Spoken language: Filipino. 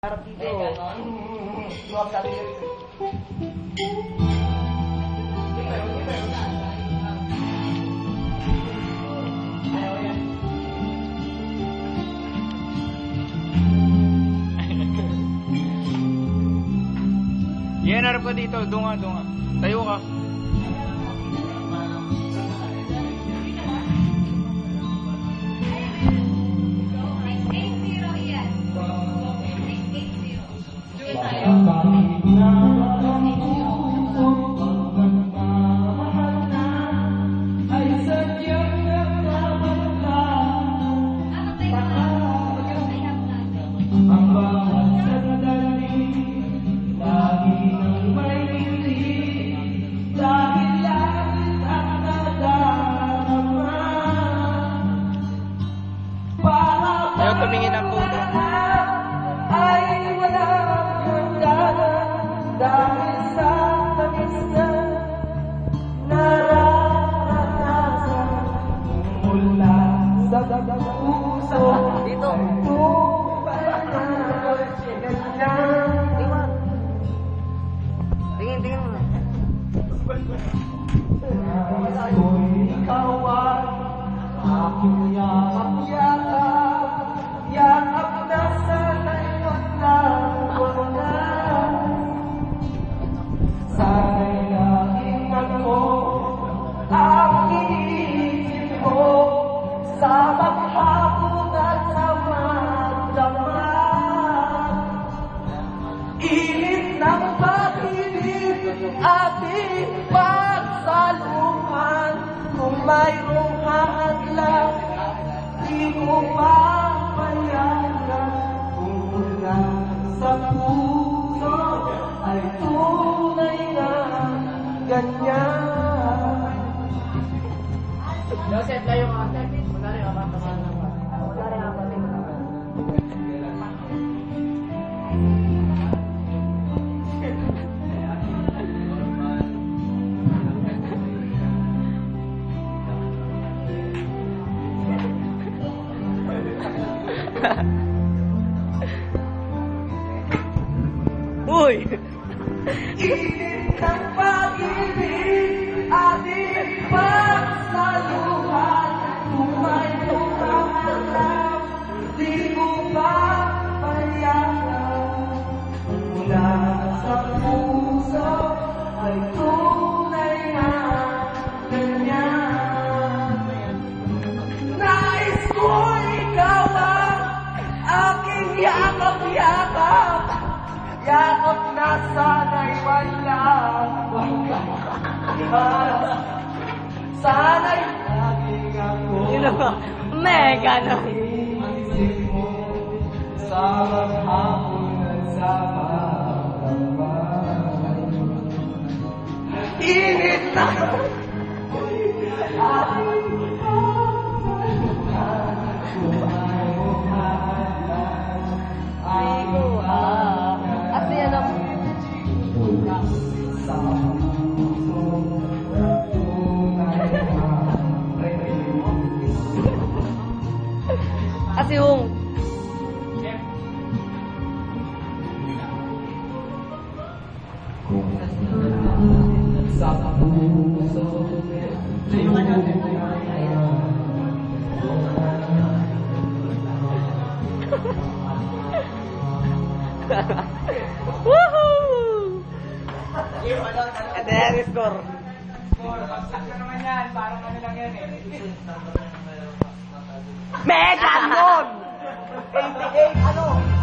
Harap dito. Luwag sa atin. Yan, harap ka dito. Dunga. Tayo ka. Ayaw tumingin ang puto. Ay walang hangganan dahil sa tamis na nararanasan mula sa puso. Dito. Tingin mo. Ikaw ay aking yakap na sana'y wala. Sana'y laging ako ang iisip mo sa maghapon at sa magdama. Init ng pag-ibig ating pagsalungan. Kung mayroong hadlang, di ko papayagan. Kung mula sa puso ay tunay na ganyan. Joseph, tayo mga service. Wala rin ang patamaan ng wala rin ang patamaan. Uy! Init ng pag-ibig ating pagsaluhan. Kung mayroong kahalang, di ko papayagan. Mula sa puso ay tunay na ganyan. Nais ko ikaw ang aking yakap-yakap. Yakap na sana'y walang hanggan. Sana'y laging ako Mega no. isip mo sa maghapon at sa pagdamay. Init na Asyong. sa puso Woohoo! Ito yan, score. Pagsak na naman yan, parang ano lang yan eh. Mega nun! 88, ano?